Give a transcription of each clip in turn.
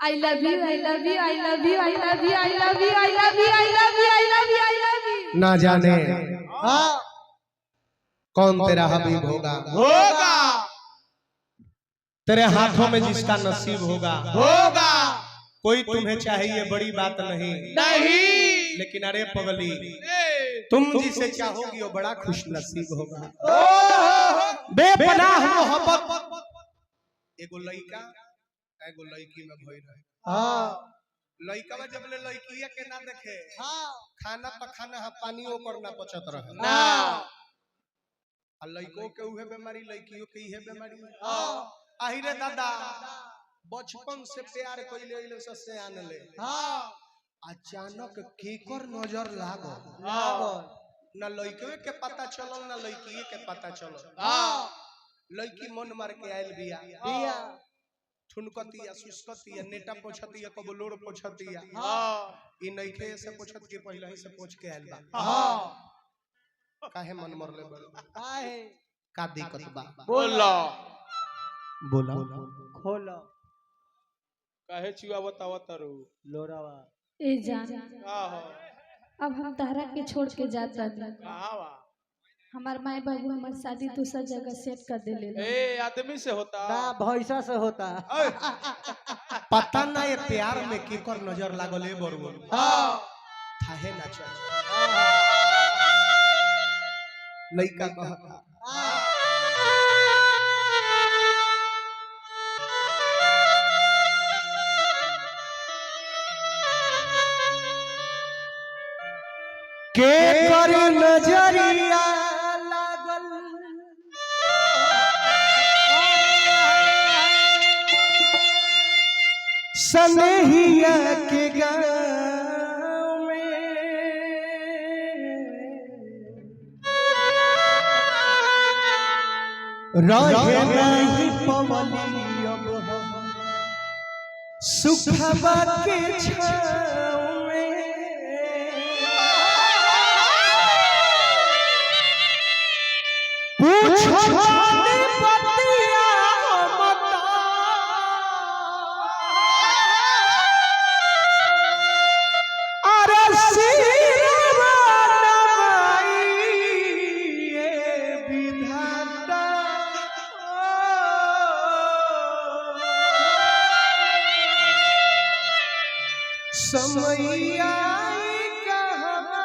I love you, I love you, I love you, I love you, I love you, I love you, I love you, I love you, I love you। ना जाने कौन तेरा हबीब होगा तेरे हाथों में जिसका नसीब होगा कोई तुम्हें चाहिए बड़ी बात नहीं लेकिन अरे पगली तुम जिसे चाहोगी वो बड़ा खुश नसीब होगा। बेपनाह मोहब्बत एगो लइका एगो लड़की में भई रहे। लइका में जब ले लड़किया के ना देखे खाना पखाना हा पानी ओकर ना पचत रहे ना आ लइको के उहे बीमारी लड़कियों के इहे बीमारी आहिरे दादा बचपन से प्यार कइले इले से आने ले अचानक केकर नजर लागल ना लइके के पता चलल ना लड़किए के पता चलल। लड़की मन मार के आइल बिया ठुनकतिया सुस्कतिया नेटा पोछतिया कबलोर पोछतिया ई नइखे से पोछत के पहले ही से पोछ के आइल बा काहे मन मरले बड़ काहे का दिक्कत बा बोला बोला खोला काहे चिवा बतावा तारू लोरावा ए जान का हो अब हम तहरा के छोड़ के जाता नहीं कहां बा हमार माई बाबू हमार शादी दूसरा जगह सेट कर देले ए आदमी से होता ना भैंसा से होता पता ना ये प्यार में केकर नजर लागल है बरबर थाहे ना चल लइका कहता के कर नजरिया लागल सनहिया के गाँव में रहे नहीं पवनी अब हम सुखबा के छाँव में पूछो बतिया मता अरे सिरवा नवाई ये विधाता समैया कहवा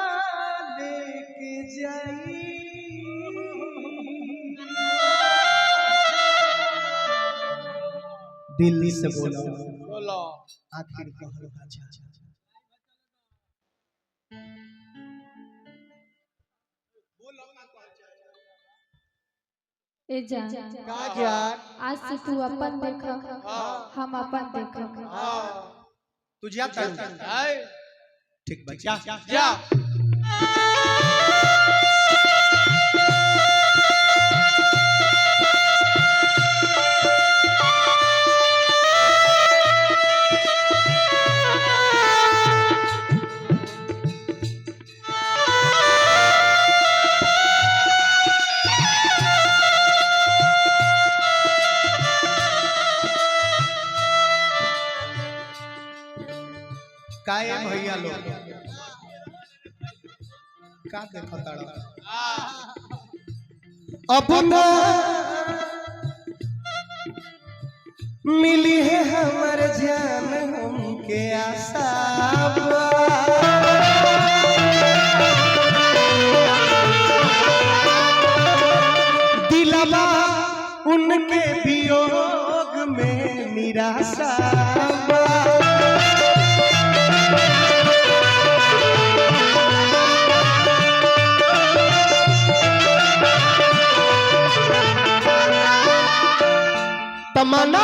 लेके जाई दिल्ली से बोला बोला आखिर कहल बाजा ए जान का जान आज से तू अपन देखा हम अपन देखा तू जाता आए ठीक बा जा जा काहे भैया लोग का देखता अब ना मिली है हमर जान हमके आशा दिलवा उनके वियोग में निराशा तमन्ना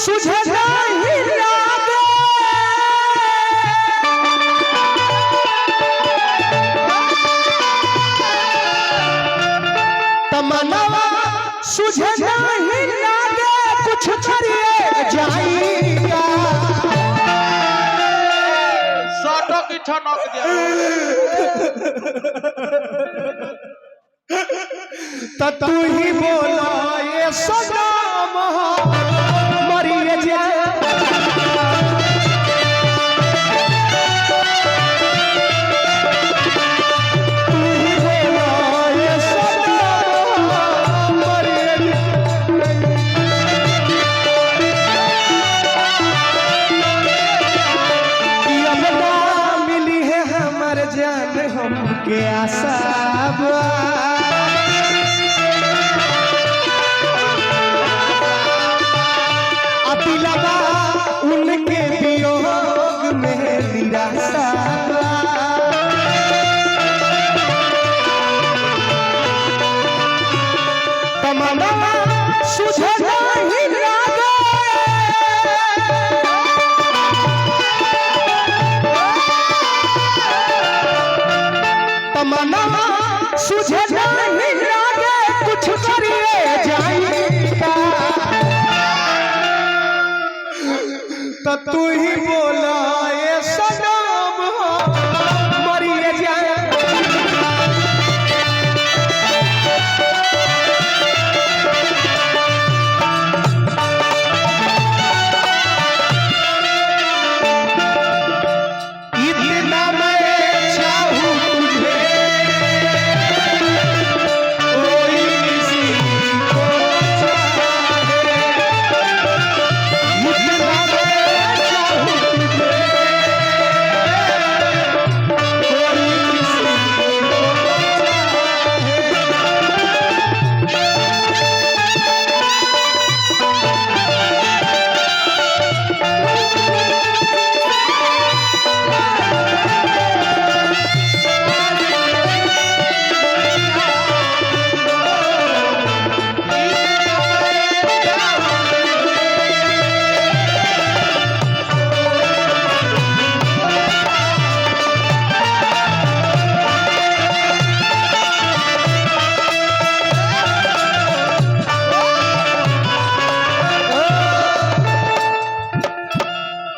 सुझे नहीं लागे तमन्ना सुझे नहीं लागे कुछ करिए जाएगा सटक की ठनक दिया तो तू ही बोला ये सदा मरिए जा मनवा सुझे नहीं लागे कुछ करिए जाएगा तो तू ही बोला ये सनम मरिए जाए इतना मैं चाहूं तुझे कोई किसी को चाहे इतना मैं चाहूं तुझे कोई किसी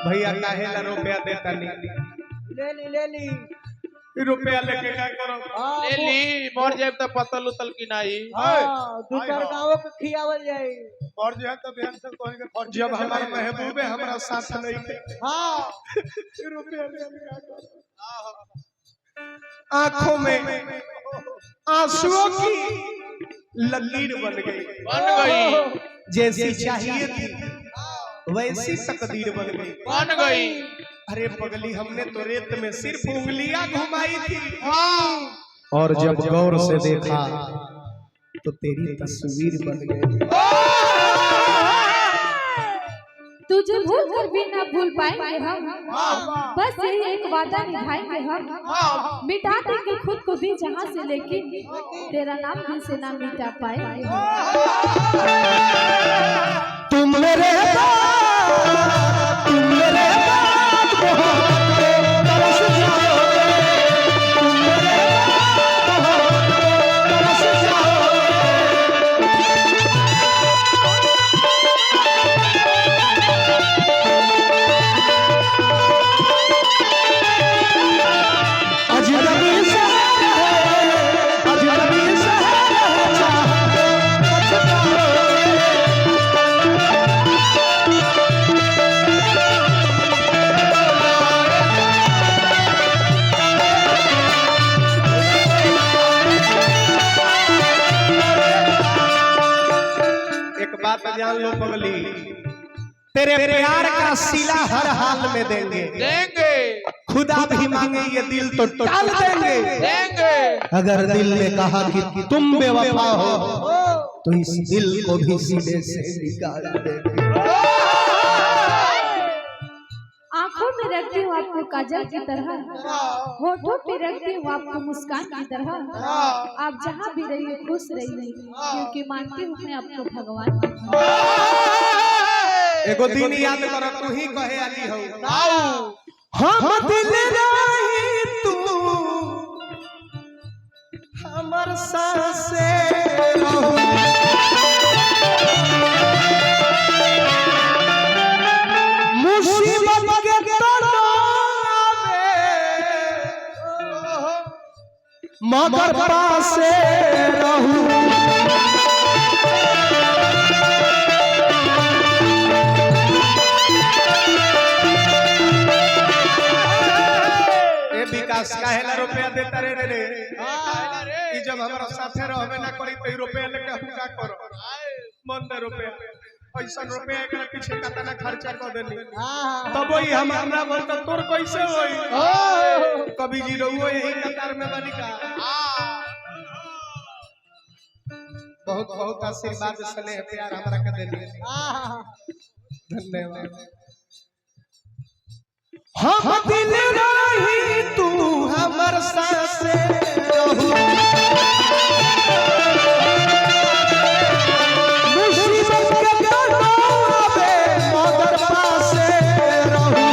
भैया काहे ला रुपया देता नहीं ले ली रुपया लेके क्या करो हाँ, ले ली मर जाए तो पतल उतल की नहीं हाँ, दू चार गाँव के खियावल जाई और जो है तो बहन से कह के जब हमारे महबूब है हमारा साथ नहीं थे हाँ रुपया ले आंखों में आंसुओं की लकीर बन गई जैसी चाहिए थी वैसी तकदीर बन गई अरे पगली हमने तो रेत में सिर्फ उंगलियां घुमाई थी और जब गौर से देखा तो तेरी तस्वीर बन गई तुझे भूल कर भी ना भूल पाएंगे हम बस यही एक वादा निभाएंगे हम मिटा देंगे खुद को भी जहाँ से लेकिन तेरा नाम दिल से ना मिटा पाएंगे तुम मेरे बात जान लो पगली तेरे प्यार का सिला हर हाल में देंगे खुदा भी मांगे ये दिल तो टाल देंगे अगर दिल ने कहा कि तुम बेवफा हो तो इस दिल को भी सीने से निकाल देंगे आंखों में रखती हूँ आपको काजल की तरह होठों पे रखती हूँ आपको मुस्कान की तरह आप जहाँ भी रहिए खुश रहिए क्योंकि मानती हूँ मैं आपको भगवान एगो दिन याद कर तू ही कहे आली हो हम दिल रही तू हमर सांसे मुसीबत के मगर पासे रहूं ए विकास काहेला रुपया देता रे रे ई जब हमरा साथे रहबे ना करी त रुपया लेके हम का करो मन दे रुपया ऐसा रुपया एकरा पीछे कतना खर्चा कर देनी तब वही हमार ना बन त तोर कैसे होई कभी जी रहुओ यही कतार में बनी का बहुत बहुत आशीर्वाद स्नेह प्यार हमरा के देनी धन्यवाद हम दिल रही तू हमर सांसे रहू मुसीबत के आवे मगर पासे रहू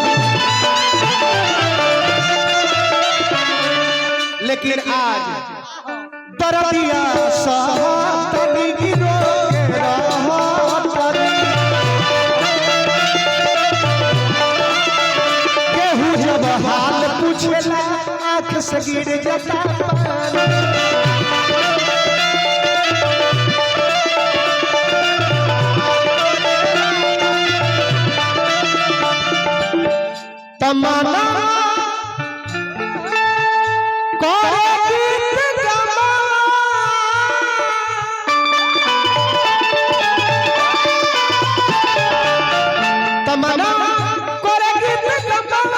लेकिन आज दरदिया सहतनी गिरो के रहतनी केहू जब हाल पूछेला आँख से गिर जाता पानी तमन्ना तमन्ना करेगी तमन्ना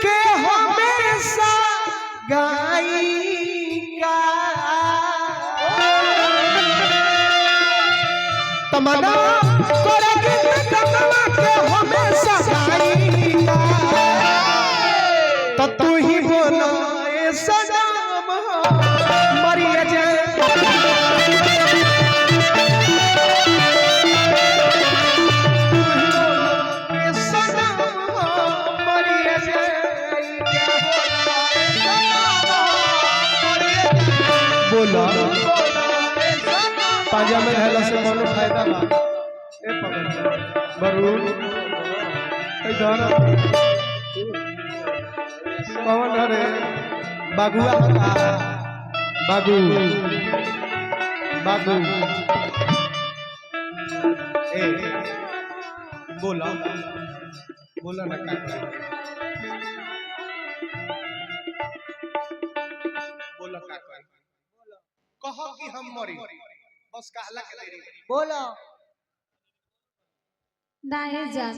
के हमेशा गाएगा तो तू ही बोलो ए सनम मरिया जाए ए सनम मरिया जाए बोलो पाजा में रहला से कोनो फायदा बा ए पकड़ बरू इधर कौन रे बागुआ बागु बागु ए बोला बोला ना का बोला का कहो कि हम मरी बस कहला के देरी बोलो नहीं जान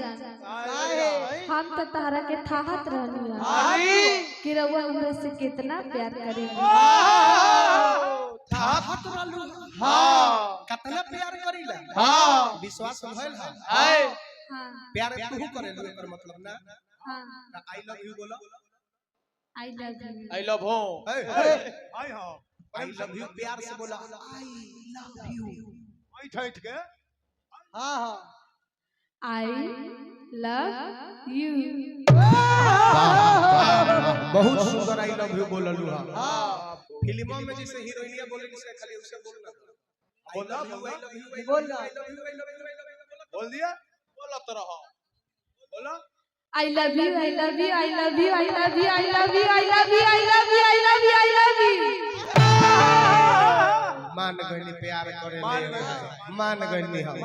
हम तो तारा के थाहत रहनी कि रउआ हमरे से कितना प्यार करेगी थाहत रहलू हां कितना प्यार करीला हां विश्वास भइल हां प्यार तू करेलू एकर मतलब ना हां आई लव यू बोलो I love you I love हो आई हां आई लव यू प्यार से बोला आई लव यू आई ठैठ के हां हां आई लव यू बहुत सुंदर आई लव यू बोललू हां फिल्मों में जैसे हीरोइनिया बोले से खाली उसे बोलना बोला बोला बोल दिया बोला तो रहो बोला I love you I love you I love you I love you I love you I love you I love you I love you I love you मान गइनी प्यार करे मान गइनी हम